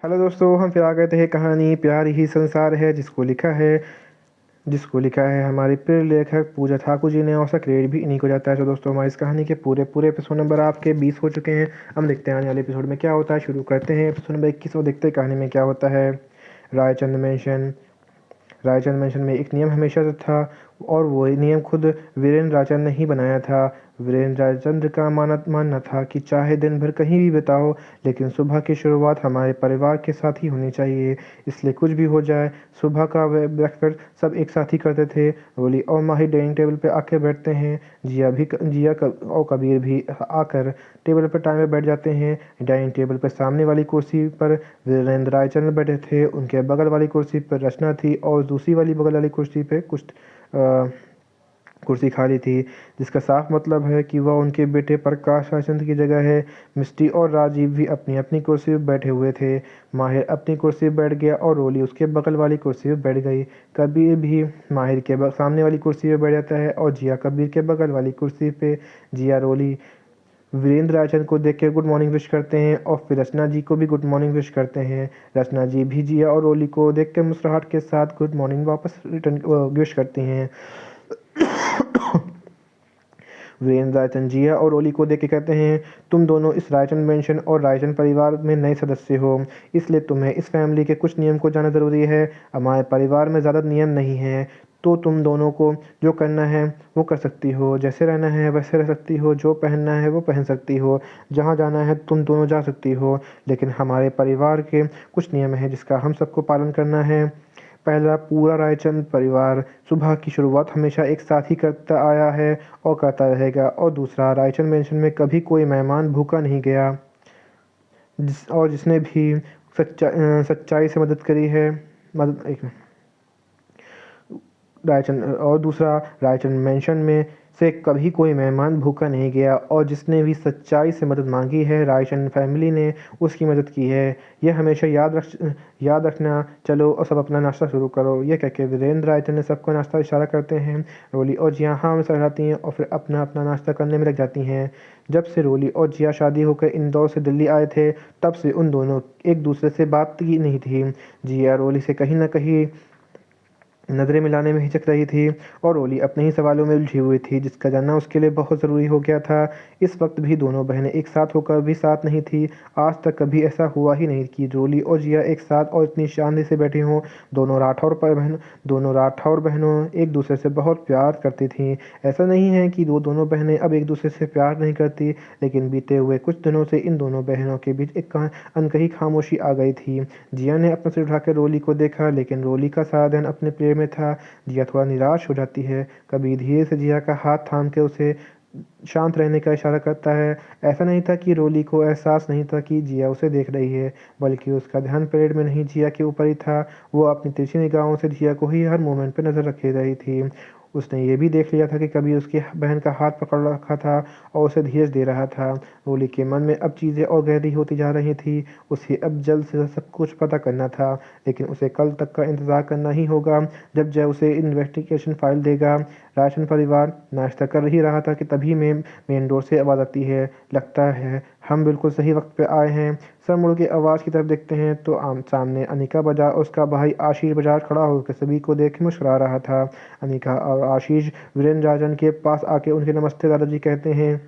Hello दोस्तों, हम फिर आ गए थे कहानी प्यार ही संसार है जिसको लिखा है हमारे प्रिय लेखक पूजा ठाकुर जी ने, और उसका क्रेडिट भी इन्हीं को जाता है। तो दोस्तों, हमारी इस कहानी के पूरे पूरे एपिसोड नंबर आपके 20 हो चुके हैं। हम देखते हैं आने वाले एपिसोड में क्या होता है। शुरू करते हैं एपिसोड नंबर 21 और देखते हैं कहानी में क्या होता है। रायचंद मेंशन रायचंद मेंशन में एक नियम हमेशा से था, और वो नियम खुद वीरेंद्र रायचंद ने ही बनाया था। वीरेंद्र रायचंद का मानना था कि चाहे दिन भर कहीं भी बिताओ, लेकिन सुबह की शुरुआत हमारे परिवार के साथ ही होनी चाहिए। इसलिए कुछ भी हो जाए, सुबह का ब्रेकफास्ट सब एक साथ ही करते थे। रोली और माहिर डाइनिंग टेबल पे आके बैठते हैं। और कबीर भी आकर टेबल पर टाइम पे बैठ जाते हैं। डाइनिंग टेबल पर सामने वाली कुर्सी पर वीरेंद्र रायचंद बैठे थे। उनके बगल वाली कुर्सी पर रचना थी, और दूसरी वाली बगल वाली कुर्सी पे कुर्सी खाली थी, जिसका साफ मतलब है कि वह उनके बेटे प्रकाश रायचंद की जगह है। मिस्टी और राजीव भी अपनी अपनी कुर्सी पर बैठे हुए थे। माहिर अपनी कुर्सी पर बैठ गया और रोली उसके बगल वाली कुर्सी पर बैठ गई। कबीर भी माहिर के सामने वाली कुर्सी पर बैठ जाता है, और जिया कबीर के बगल वाली कुर्सी पे। जिया रोली वीरेंद्र रायचंद को देख के गुड मॉर्निंग विश करते हैं, और फिर रचना जी को भी गुड मॉर्निंग विश करते हैं। रचना जी भी जिया और रोली को देख के मुस्कुराहट के साथ गुड मॉर्निंग वापस रिटर्न विश करती हैं। वीरेंद्र रायचंद जिया और ओली को देख के कहते हैं, तुम दोनों इस रायचंद मेंशन और रायचंद परिवार में नए सदस्य हो, इसलिए तुम्हें इस फैमिली के कुछ नियम को जानना ज़रूरी है। हमारे परिवार में ज़्यादा नियम नहीं हैं, तो तुम दोनों को जो करना है वो कर सकती हो। जैसे रहना है वैसे रह सकती हो, जो पहनना है वो पहन सकती हो, जहाँ जाना है तुम दोनों जा सकती हो। लेकिन हमारे परिवार के कुछ नियम हैं जिसका हम सबको पालन करना है। पहला, पूरा रायचंद परिवार सुबह की शुरुआत हमेशा एक साथ ही करता आया है और करता रहेगा। और दूसरा, रायचंद मेंशन में कभी कोई मेहमान भूखा नहीं गया, जिसने भी सच्चाई से मदद करी है। मदद एक रायचंद और दूसरा, रायचंद मेंशन में से कभी कोई मेहमान भूखा नहीं गया, और जिसने भी सच्चाई से मदद मांगी है, रायचंद फैमिली ने उसकी मदद की है। यह हमेशा याद रखना। चलो और सब अपना नाश्ता शुरू करो। यह कहकर वीरेंद्र रायचंद ने सबको नाश्ता इशारा करते हैं। रोली और जिया हाँ में सहलाती हैं, और फिर अपना अपना नाश्ता करने में लग जाती हैं। जब से रोली और जिया शादी होकर इंदौर से दिल्ली आए थे, तब से उन दोनों एक दूसरे से बात की नहीं थी। जिया रोली से कहीं ना कहीं नज़रें मिलाने में हिचक रही थी, और ओली अपने ही सवालों में उलझी हुई थी, जिसका जानना उसके लिए बहुत ज़रूरी हो गया था। इस वक्त भी दोनों बहनें एक साथ होकर भी साथ नहीं थी। आज तक कभी ऐसा हुआ ही नहीं कि रोली और जिया एक साथ और इतनी शांति से बैठी हों। दोनों राठौर बहनों एक दूसरे से बहुत प्यार करती थीं। ऐसा नहीं है कि दोनों बहनें अब एक दूसरे से प्यार नहीं करती, लेकिन बीते हुए कुछ दिनों से इन दोनों बहनों के बीच एक अनकही खामोशी आ गई थी। जिया ने अपना सिर उठाकर रोली को देखा, लेकिन रोली का सारा ध्यान अपने प्रेम में था। जिया थोड़ा निराश हो जाती है। कभी धीरे से जिया का हाथ थाम के उसे शांत रहने का इशारा करता है। ऐसा नहीं था कि रोली को एहसास नहीं था कि जिया उसे देख रही है, बल्कि उसका ध्यान परेड में नहीं, जिया के ऊपर ही था। वो अपनी तिरछी निगाहों से जिया को ही हर मोमेंट पे नजर रखे रही थी। उसने ये भी देख लिया था कि कभी उसकी बहन का हाथ पकड़ रखा था और उसे धीरज दे रहा था। रोली के मन में अब चीज़ें और गहरी होती जा रही थी। उसे अब जल्द से जल्द सब कुछ पता करना था, लेकिन उसे कल तक का इंतज़ार करना ही होगा, जब जय उसे इन्वेस्टिगेशन फाइल देगा। राशन परिवार नाश्ता कर ही रहा था कि तभी मेन डोर से आवाज़ आती है। लगता है हम बिल्कुल सही वक्त पे आए हैं। सर मुड़ के आवाज़ की तरफ देखते हैं तो सामने अनिका बाजार और उसका भाई आशीष बाजार खड़ा होकर सभी को देख के मुस्कुरा रहा था। अनिका और आशीष वीरेंद्र राजन के पास आके उनके नमस्ते दादाजी कहते हैं।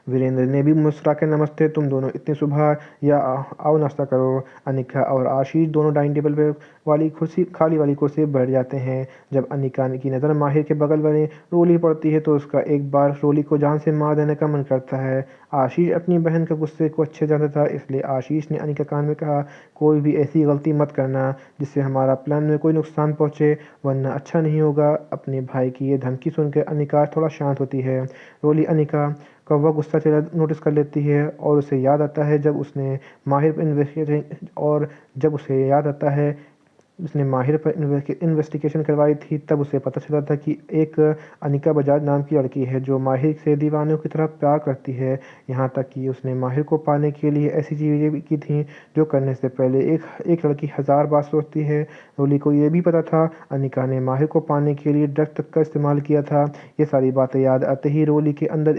वीरेंद्र ने भी मुस्कुरा के नमस्ते, तुम दोनों इतनी सुबह, या आओ नाश्ता करो। अनिका और आशीष दोनों डाइनिंग टेबल पे वाली कुर्सी खाली वाली कुर्सी पर बैठ जाते हैं। जब अनिका की नज़र माहिर के बगल वाली रोली पड़ती है, तो उसका एक बार रोली को जान से मार देने का मन करता है। आशीष अपनी बहन के गुस्से को अच्छे जानता था, इसलिए आशीष ने अनिका कान में कहा, कोई भी ऐसी गलती मत करना जिससे हमारा प्लान में कोई नुकसान पहुंचे, वरना अच्छा नहीं होगा। अपने भाई की ये धमकी सुनकर अनिका थोड़ा शांत होती है। रोली अनिका का वह गुस्सा चेहरा नोटिस कर लेती है, और उसे याद आता है जब उसे याद आता है उसने माहिर पर इन्वेस्टिगेशन करवाई थी, तब उसे पता चला था कि एक अनिका बजाज नाम की लड़की है जो माहिर से दीवानों की तरह प्यार करती है। यहाँ तक कि उसने माहिर को पाने के लिए ऐसी चीज़ें भी की थी जो करने से पहले एक एक लड़की 1000 बार सोचती है। रोली को ये भी पता था अनिका ने माहिर को पाने के लिए ड्रग तक का इस्तेमाल किया था। ये सारी बातें याद आते ही रोली के अंदर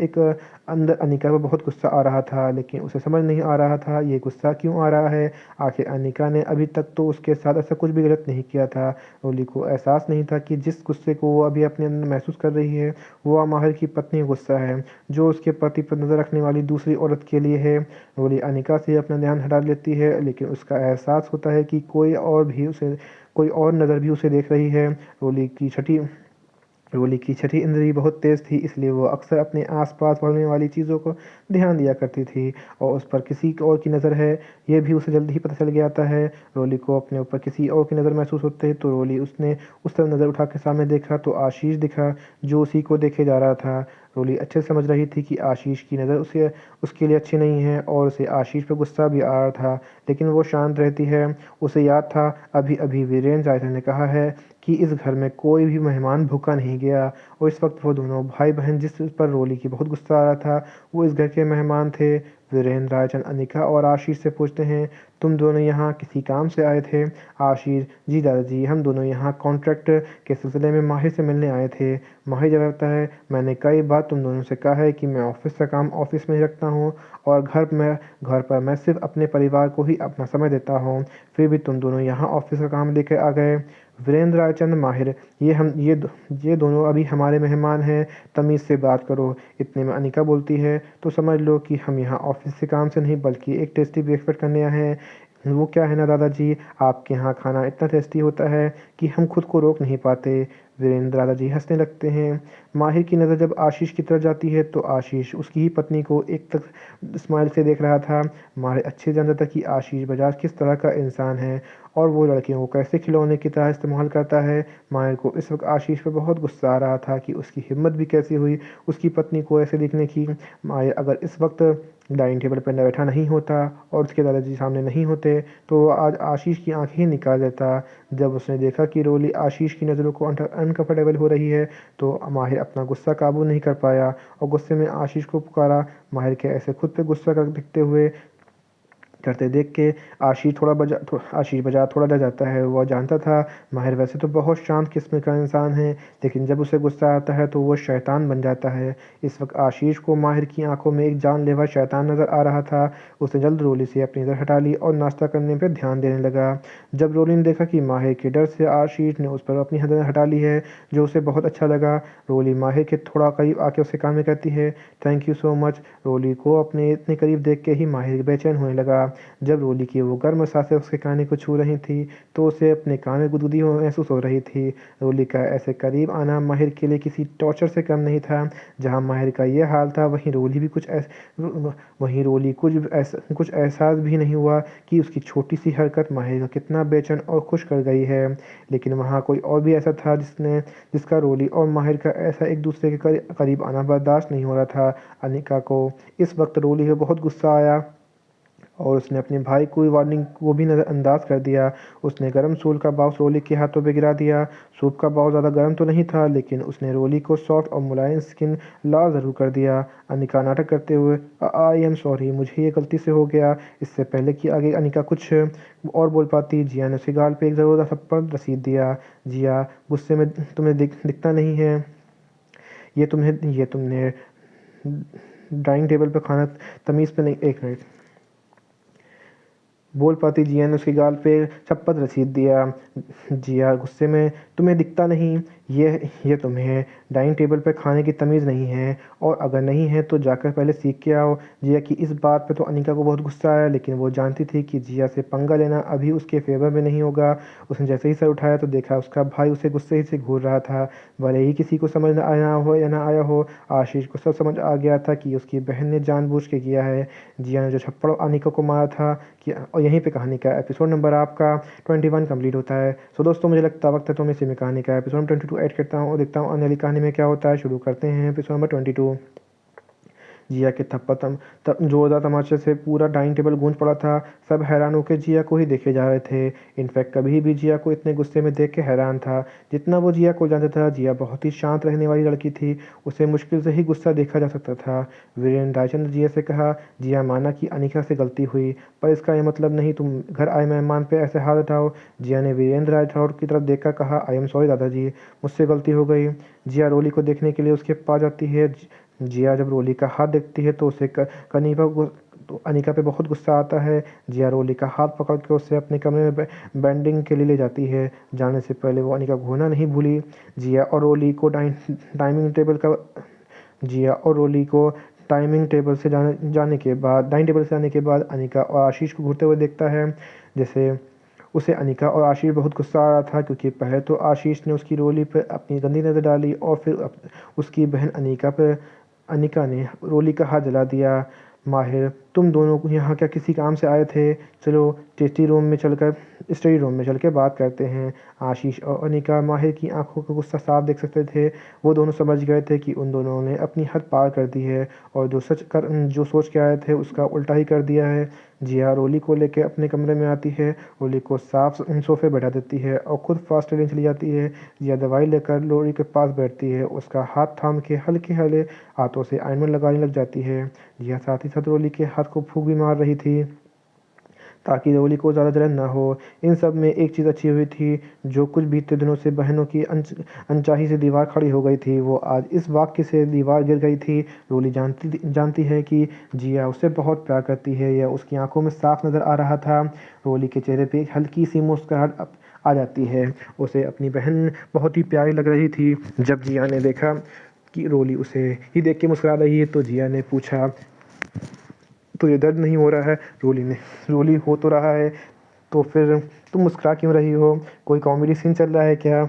अनिका पर बहुत गुस्सा आ रहा था, लेकिन उसे समझ नहीं आ रहा था ये गुस्सा क्यों आ रहा है। आखिर अनिका ने अभी तक तो उसके साथ ऐसा कुछ भी गलत नहीं किया था। रोली को एहसास नहीं था कि जिस गुस्से को वो अभी अपने अंदर महसूस कर रही है वो माहिर की पत्नी का गुस्सा है, जो उसके पति पर नज़र रखने वाली दूसरी औरत के लिए है। रोली अनिका से अपना ध्यान हटा लेती है, लेकिन उसका एहसास होता है कि कोई और नज़र भी उसे देख रही है। रोली की छठी इंद्री बहुत तेज़ थी, इसलिए वो अक्सर अपने आसपास होने वाली चीज़ों को ध्यान दिया करती थी और उस पर किसी और की नज़र है ये भी उसे जल्दी ही पता चल गया है। रोली को अपने ऊपर किसी और की नज़र महसूस होते ही तो रोली उसने उस तरफ नज़र उठा के सामने देखा तो आशीष दिखा, जो उसी को देखे जा रहा था। रोली अच्छे से समझ रही थी कि आशीष की नज़र उसके लिए अच्छी नहीं है और उसे आशीष पर गुस्सा भी आ रहा था, लेकिन वो शांत रहती है। उसे याद था अभी अभी वीरेंद्र रायचंद ने कहा है कि इस घर में कोई भी मेहमान भूखा नहीं गया, और इस वक्त वो दोनों भाई बहन जिस पर रोली की बहुत गुस्सा आ रहा था वो इस घर के मेहमान थे। वीरेंद्र रायचंद अनिका और आशीष से पूछते हैं, तुम दोनों यहाँ किसी काम से आए थे? आशीष, जी दादाजी, हम दोनों यहाँ कॉन्ट्रैक्ट के सिलसिले में माहिर से मिलने आए थे। माहिर जवाब देता है, मैंने कई बार तुम दोनों से कहा है कि मैं ऑफिस का काम ऑफिस में ही रखता हूँ और घर पर मैं सिर्फ अपने परिवार को ही अपना समय देता हूँ, फिर भी तुम दोनों यहाँ ऑफिस का काम लेकर आ गए। वीरेंद्र रायचंद, माहिर, ये दोनों अभी हमारे मेहमान हैं, तमीज़ से बात करो। इतने में अनिका बोलती है, तो समझ लो कि हम यहाँ ऑफिस के काम से नहीं बल्कि एक टेस्टी ब्रेकफास्ट करने आए हैं। वो क्या है ना दादाजी, आपके यहाँ खाना इतना टेस्टी होता है कि हम खुद को रोक नहीं पाते। वीरेंद्र दादाजी हंसने लगते हैं। माहिर की नज़र जब आशीष की तरफ जाती है तो आशीष उसकी ही पत्नी को एक तक स्माइल से देख रहा था। माहिर अच्छे से जानता था कि आशीष बजाज किस तरह का इंसान है और वो लड़कियों को कैसे खिलौने की तरह इस्तेमाल करता है। माहिर को इस वक्त आशीष पर बहुत गुस्सा आ रहा था कि उसकी हिम्मत भी कैसी हुई उसकी पत्नी को ऐसे दिखने की। माहिर अगर इस वक्त डाइनिंग टेबल पर बैठा नहीं होता और उसके दादाजी सामने नहीं होते तो वो आज आशीष की आंखें ही निकाल देता। जब उसने देखा कि रोली आशीष की नज़रों को अनकंफर्टेबल हो रही है तो माहिर अपना गुस्सा काबू नहीं कर पाया और गुस्से में आशीष को पुकारा। माहिर के ऐसे खुद पे गुस्सा दिखते हुए करते देख के आशीष बजाज थोड़ा डर जाता है। वह जानता था माहिर वैसे तो बहुत शांत किस्म का इंसान है, लेकिन जब उसे गुस्सा आता है तो वो शैतान बन जाता है। इस वक्त आशीष को माहिर की आंखों में एक जानलेवा शैतान नज़र आ रहा था। उसने जल्द रोली से अपनी नज़र हटा ली और नाश्ता करने पर ध्यान देने लगा। जब रोली ने देखा कि माहिर के डर से आशीष ने उस पर अपनी नज़र हटा ली है, जो उसे बहुत अच्छा लगा। रोली माहिर के थोड़ा करीब आके उसके कान में कहती है, थैंक यू सो मच। रोली को अपने इतने करीब देख के ही माहिर बेचैन होने लगा। जब रोली की वो गर्म सांसें उसके कान को छू रही थी तो उसे अपने कान में गुदगुदी महसूस हो रही थी। रोली का ऐसे करीब आना माहिर के लिए किसी टॉर्चर से कम नहीं था। जहाँ माहिर का ये हाल था वहीं रोली कुछ एहसास भी नहीं हुआ कि उसकी छोटी सी हरकत माहिर को कितना बेचैन और खुश कर गई है। लेकिन वहाँ कोई और भी ऐसा था जिसका रोली और माहिर का ऐसा एक दूसरे के करीब आना बर्दाश्त नहीं हो रहा था। अनिका को इस वक्त रोली को बहुत गुस्सा आया और उसने अपने भाई की वार्निंग को भी नज़रअंदाज कर दिया। उसने गर्म सूप का बाउल रोली के हाथों पे गिरा दिया। सूप का बाउल ज़्यादा गर्म तो नहीं था, लेकिन उसने रोली को सॉफ्ट और मुलायम स्किन लाल ज़रूर कर दिया। अनिका नाटक करते हुए, आई एम सॉरी, मुझे ये गलती से हो गया। इससे पहले कि आगे अनिका कुछ और बोल पाती, जिया ने उसके गाल पे एक ज़रूर थप्पड़ रसीद दिया। जिया, गुस्से में तुम्हें दिखता नहीं है, ये तुमने डाइनिंग टेबल पर खाना तमीज़ पे नहीं। एक मिनट। बोल पाती जिया ने उसके गाल पे चप्पल रसीद दिया। जिया गुस्से में, तुम्हें दिखता नहीं, ये तुम्हें डाइनिंग टेबल पे खाने की तमीज़ नहीं है, और अगर नहीं है तो जाकर पहले सीख के आओ। जिया की इस बात पे तो अनिका को बहुत गुस्सा आया, लेकिन वो जानती थी कि जिया से पंगा लेना अभी उसके फेवर में नहीं होगा। उसने जैसे ही सर उठाया तो देखा उसका भाई उसे गुस्से ही से घूर रहा था। भले ही किसी को समझ न आया हो या ना आया हो, आशीष को सब समझ आ गया था कि उसकी बहन ने जानबूझ के किया है। जिया ने जो थप्पड़ अनिका को मारा था कि, और यहीं पे कहानी का एपिसोड नंबर आपका 21 कंप्लीट होता है। सो दोस्तों, मुझे लगता वक्त है तो मैं इसी में कहानी का एपिसोड 22 ऐड करता हूँ और देखता हूँ आने वाली कहानी में क्या होता है। शुरू करते हैं एपिसोड नंबर 22। जिया के थप्पड़ जोरदार तमाचे से पूरा डाइनिंग टेबल गूंज पड़ा था। सब हैरान होकर जिया को ही देखे जा रहे थे। इनफैक्ट कभी भी जिया को इतने गुस्से में देख के हैरान था जितना वो जिया को जानता था। जिया बहुत ही शांत रहने वाली लड़की थी, उसे मुश्किल से ही गुस्सा देखा जा सकता था। वीरेंद्र रायचंद्र जिया से कहा, जिया माना कि अनिका से गलती हुई, पर इसका यह मतलब नहीं तुम घर आए मेहमान पे ऐसे हाथ उठाओ। जिया ने वीरेंद्र राठौड़ की तरफ देखकर कहा, आई एम सॉरी दादाजी, मुझसे गलती हो गई। जिया रोली को देखने के लिए उसके पास जाती है। जिया जब रोली का हाथ देखती है तो उसे तो अनिका पे बहुत गुस्सा आता है। जिया रोली का हाथ पकड़ के उसे अपने कमरे में बैंडिंग के लिए ले जाती है। जाने से पहले वो अनिका को घूरना नहीं भूली। जिया और रोली को डाइनिंग टेबल का जिया और रोली को डाइनिंग टेबल से जाने के बाद अनिका और आशीष को घूरते हुए देखता है। जैसे उसे अनिका और आशीष बहुत गुस्सा आ रहा था, क्योंकि पहले तो आशीष ने उसकी रोली पर अपनी गंदी नज़र डाली और फिर उसकी बहन अनिका ने रोली का हाथ जला दिया। माहिर, तुम दोनों यहाँ क्या किसी काम से आए थे? चलो स्टडी रूम में चल के बात करते हैं। आशीष और अनिका माहिर की आंखों का गुस्सा साफ देख सकते थे। वो दोनों समझ गए थे कि उन दोनों ने अपनी हद पार कर दी है और जो सोच के आए थे उसका उल्टा ही कर दिया है। जिया रोली को लेकर अपने कमरे में आती है, रोली को साफ सोफे बैठा देती है और खुद फास्ट लेने चली जाती है। जिया दवाई लेकर रोली के पास बैठती है, उसका हाथ थाम के हल्के हल्के हाथों से आइनमेंट लगाने लग जाती है। जिया साथ ही साथ रोली के हाथ को फूंक भी मार रही थी ताकि रोली को ज़्यादा जलन न हो। इन सब में एक चीज़ अच्छी हुई थी, जो कुछ बीते दिनों से बहनों की अनचाही से दीवार खड़ी हो गई थी, वो आज इस वाक्य से दीवार गिर गई थी। रोली जानती है कि जिया उससे बहुत प्यार करती है, यह उसकी आंखों में साफ नज़र आ रहा था। रोली के चेहरे पे एक हल्की सी मुस्कुराहट आ जाती है। उसे अपनी बहन बहुत ही प्यारी लग रही थी। जब जिया ने देखा कि रोली उसे ही देख के मुस्कुरा रही है तो जिया ने पूछा, तुझे दर्द नहीं हो रहा है? रोली, हो तो रहा है, तो फिर तुम मुस्कुरा क्यों रही हो? कोई कॉमेडी सीन चल रहा है क्या?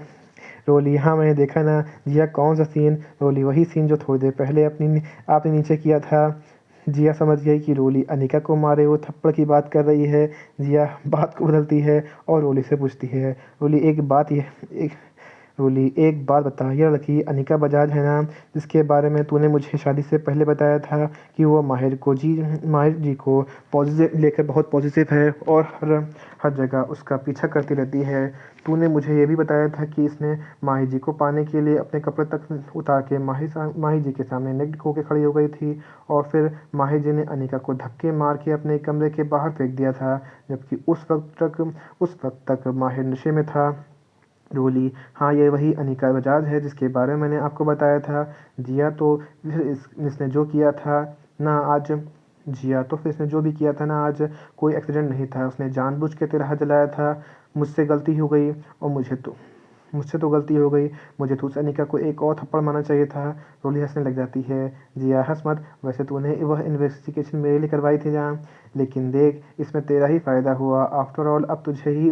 रोली, हाँ मैंने देखा ना। जिया, कौन सा सीन? रोली, वही सीन जो थोड़ी देर पहले आपने नीचे किया था। जिया समझ गई कि रोली अनिका को मारे वो थप्पड़ की बात कर रही है। जिया बात को बदलती है और रोली से पूछती है, रोली एक बात बता, यह लड़की अनिका बजाज है ना, जिसके बारे में तूने मुझे शादी से पहले बताया था कि वो माहिर जी को पॉजिटिव लेकर बहुत पॉजिटिव है और हर जगह उसका पीछा करती रहती है। तूने मुझे ये भी बताया था कि इसने माहिर जी को पाने के लिए अपने कपड़े तक उतार के माहिर जी के सामने नेक होकर खड़ी हो गई थी और फिर माहिर जी ने अनिका को धक्के मार के अपने कमरे के बाहर फेंक दिया था, जबकि उस वक्त तक माहिर नशे में था। रोली, हाँ ये वही अनिका बजाज है जिसके बारे में मैंने आपको बताया था। जिया, तो फिर इसने जो किया था ना आज जिया, तो फिर इसने जो भी किया था ना आज कोई एक्सीडेंट नहीं था, उसने जानबूझ के तेरा हाथ जलाया था। मुझसे गलती हो गई और मुझसे तो गलती हो गई, मुझे तो उस अनिका को एक और थप्पड़ मारना चाहिए था। रोली हंसने लग जाती है। जिया, हंस मत, वैसे तूने वह इन्वेस्टिगेशन मेरे लिए करवाई थी जहाँ, लेकिन देख इसमें तेरा ही फ़ायदा हुआ। आफ्टर ऑल अब तुझे ही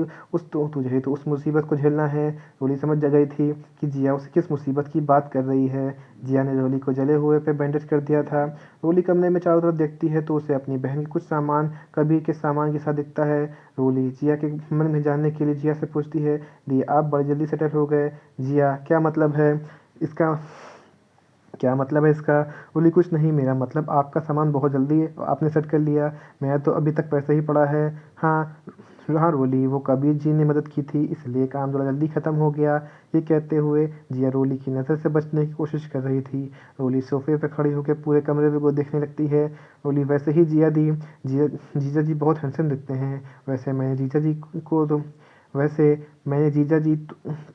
तो उस मुसीबत को झेलना है। रोली समझ जा गई थी कि जिया उसे किस मुसीबत की बात कर रही है। जिया ने रोली को जले हुए पे बैंडेज कर दिया था। रोली कमरे में चारों तरफ देखती है तो उसे अपनी बहन के कुछ सामान कबीर के सामान के साथ दिखता है। रोली जिया के मन में जानने के लिए जिया से पूछती है, दी आप बड़ी जल्दी सेटल हो गए? जिया, इसका क्या मतलब है इसका? बोली, कुछ नहीं, मेरा मतलब आपका सामान बहुत जल्दी आपने सेट कर लिया, मेरा तो अभी तक पैसे ही पड़ा है। हाँ हाँ रोली, वो कबीर जी ने मदद की थी इसलिए काम थोड़ा जल्दी ख़त्म हो गया। ये कहते हुए जिया रोली की नज़र से बचने की कोशिश कर रही थी। रोली सोफे पर खड़ी होकर पूरे कमरे को देखने लगती है। रोली, वैसे ही जीजा जी बहुत हैंडसम दिखते हैं। वैसे मैंने जीजा जी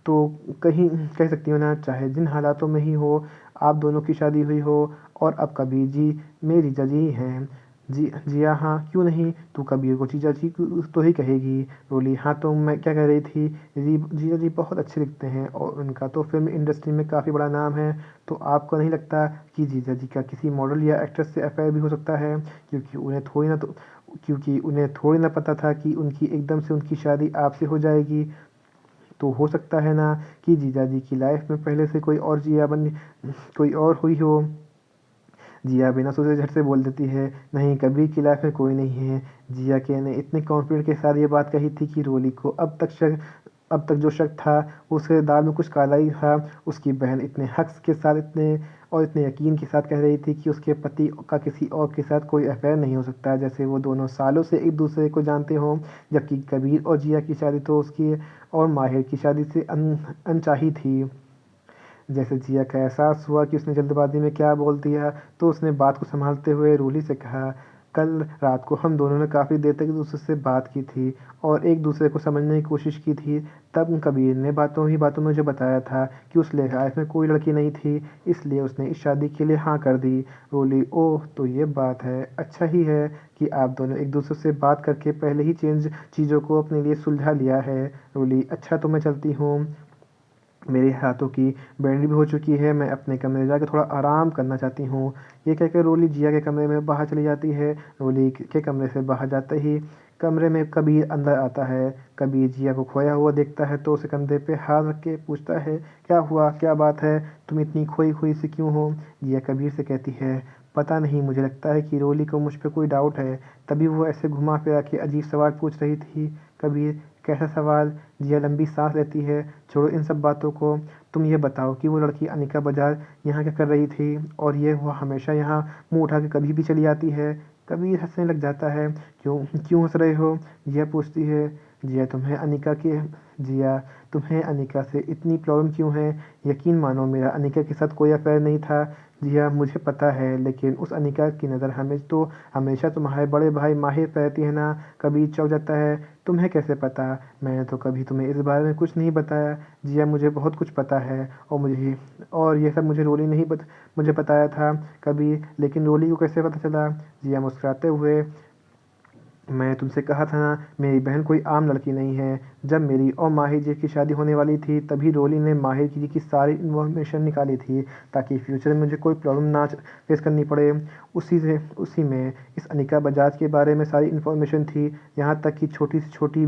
तो कहीं कह सकती हूँ ना, चाहे जिन हालातों में ही हो, आप दोनों की शादी हुई हो और अब कबीर जी मेरे जीजा जी हैं। जिया, हाँ क्यों नहीं, तू कबीर को जीजा जी तो ही कहेगी। रोली, हाँ तो मैं क्या कह रही थी, जीजा जी बहुत अच्छे दिखते हैं और उनका तो फिल्म इंडस्ट्री में काफ़ी बड़ा नाम है, तो आपको नहीं लगता कि जीजा जी का किसी मॉडल या एक्ट्रेस से अफेयर भी हो सकता है? क्योंकि उन्हें थोड़ी ना पता था कि एकदम से उनकी शादी आपसे हो जाएगी। तो हो सकता है ना कि जीजा जी की लाइफ में पहले से कोई और हुई हो। जिया बिना सोचे झट से बोल देती है, नहीं कबीर की लाइफ में कोई नहीं है। जिया के ने इतने कॉन्फिडेंट के साथ ये बात कही थी कि रोली को अब तक शक अब तक जो शक था उसके दाल में कुछ काला ही था। उसकी बहन इतने हक के साथ इतने यकीन के साथ कह रही थी कि उसके पति का किसी और के साथ कोई अफेयर नहीं हो सकता, जैसे वो दोनों सालों से एक दूसरे को जानते हों। जबकि कबीर और जिया की शादी तो उसकी और माहिर की शादी से अनचाही थी। जैसे जिया का एहसास हुआ कि उसने जल्दबाजी में क्या बोल दिया, तो उसने बात को संभालते हुए रूली से कहा, कल रात को हम दोनों ने काफ़ी देर तक एक दूसरे से बात की थी और एक दूसरे को समझने की कोशिश की थी। तब कबीर ने बातों ही बातों में मुझे बताया था कि उस लाइफ में कोई लड़की नहीं थी, इसलिए उसने इस शादी के लिए हाँ कर दी। रोली, ओह तो ये बात है, अच्छा ही है कि आप दोनों एक दूसरे से बात करके पहले ही चीज़ों को अपने लिए सुलझा लिया है। रोली, अच्छा तो मैं चलती हूँ, मेरे हाथों की बैंडी भी हो चुकी है, मैं अपने कमरे जाकर थोड़ा आराम करना चाहती हूँ। ये कहकर रोली जिया के कमरे में बाहर चली जाती है। रोली के कमरे से बाहर जाते ही कमरे में कबीर अंदर आता है। कबीर जिया को खोया हुआ देखता है तो उसे कंधे पे हाथ रख के पूछता है, क्या हुआ, क्या बात है, तुम इतनी खोई खोई सी क्यों हो? जिया कबीर से कहती है, पता नहीं, मुझे लगता है कि रोली को मुझ पर कोई डाउट है, तभी वो ऐसे घुमा फिरा के अजीब सवाल पूछ रही थी। कबीर, कैसा सवाल? जिया लंबी सांस लेती है, छोड़ो इन सब बातों को, तुम ये बताओ कि वो लड़की अनिका बाजार यहाँ क्या कर रही थी, और ये वो हमेशा यहाँ मुंह उठा के कभी भी चली आती है। कबीर हंसने लग जाता है। क्यों क्यों हंस रहे हो? जिया पूछती है। जिया तुम्हें अनिका के जिया तुम्हें अनिका से इतनी प्रॉब्लम क्यों है? यकीन मानो, मेरा अनिका के साथ कोई अफेयर नहीं था। जिया, मुझे पता है, लेकिन उस अनिका की नज़र हमेशा तुम्हारे बड़े भाई माहिर पे रहती है ना। कबीर चौंक जाता है। तुम्हें कैसे पता? मैंने तो कभी तुम्हें इस बारे में कुछ नहीं बताया। जिया, मुझे बहुत कुछ पता है, और ये सब मुझे बताया था कभी, लेकिन रोली को कैसे पता चला? जिया मुस्कुराते हुए, मैंने तुमसे कहा था ना, मेरी बहन कोई आम लड़की नहीं है। जब मेरी और माहिर जी की शादी होने वाली थी तभी रोली ने माहिर जी की सारी इन्फॉर्मेशन निकाली थी, ताकि फ्यूचर में मुझे कोई प्रॉब्लम ना फेस करनी पड़े। उसी में इस अनिका बजाज के बारे में सारी इन्फॉर्मेशन थी, यहाँ तक कि छोटी से छोटी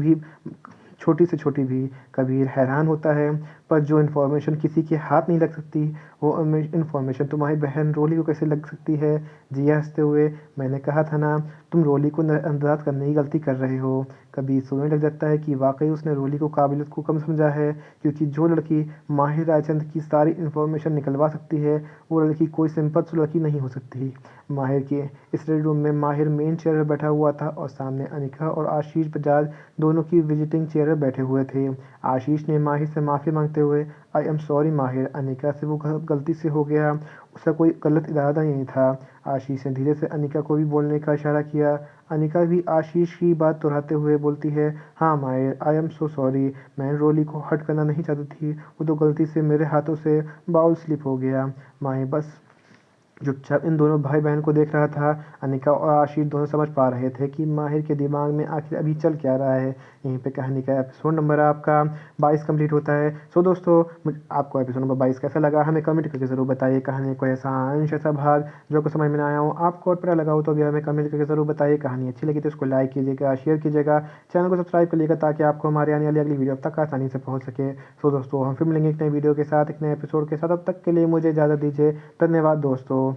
भी। कबीर हैरान होता है, पर जो इन्फॉर्मेशन किसी के हाथ नहीं लग सकती, वो इन्फॉर्मेशन तुम्हारी बहन रोली को कैसे लग सकती है? जिया हंसते हुए, मैंने कहा था ना, तुम रोली को नज़रअंदाज करने की गलती कर रहे हो। कबीर सोचने लग जाता है कि वाकई उसने रोली को काबिलियत को कम समझा है, क्योंकि जो लड़की माहिर रायचंद की सारी इन्फॉर्मेशन निकलवा सकती है, वो लड़की कोई सिंपल सी लड़की नहीं हो सकती। माहिर के स्टडी रूम में माहिर मेन चेयर पर बैठा हुआ था और सामने अनिका और आशीष बजाज दोनों की विजिटिंग चेयर पर बैठे हुए थे। आशीष ने माहिर से माफ़ी मांगते हुए, आई एम सॉरी माहिर, अनिका से वो गलती से हो गया, उसका कोई गलत इरादा ही नहीं था। आशीष ने धीरे से अनिका को भी बोलने का इशारा किया। अनिका भी आशीष की बात दोहराते हुए बोलती है, हाँ माहिर, आई एम सो सॉरी, मैं रोली को हर्ट करना नहीं चाहती थी, वो तो गलती से मेरे हाथों से बाउल स्लिप हो गया। माहिर बस चुपचाप इन दोनों भाई बहन को देख रहा था। अनिका और आशीष दोनों समझ पा रहे थे कि माहिर के दिमाग में आखिर अभी चल क्या रहा है। यहीं पे कहानी का एपिसोड नंबर आपका 22 कंप्लीट होता है। सो दोस्तों, आपको एपिसोड नंबर 22 कैसा लगा हमें कमेंट करके ज़रूर बताइए। कहानी को ऐसा अंश ऐसा भाग जो आपको समझ में ना आया हो, आपको और पता लगा हो, तो भी हमें कमेंट करके ज़रूर बताइए। कहानी अच्छी लगी तो उसको लाइक कीजिएगा, शेयर कीजिएगा, चैनल को सब्सक्राइब करिएगा, ताकि आपको हमारे आने वाली अगली वीडियो अब तक आसानी से पहुँच सके। सो दोस्तों, हम फिर मिलेंगे एक नई वीडियो के साथ, एक नए एपिसोड के साथ। अब तक के लिए मुझे इजाज़त दीजिए। धन्यवाद दोस्तों।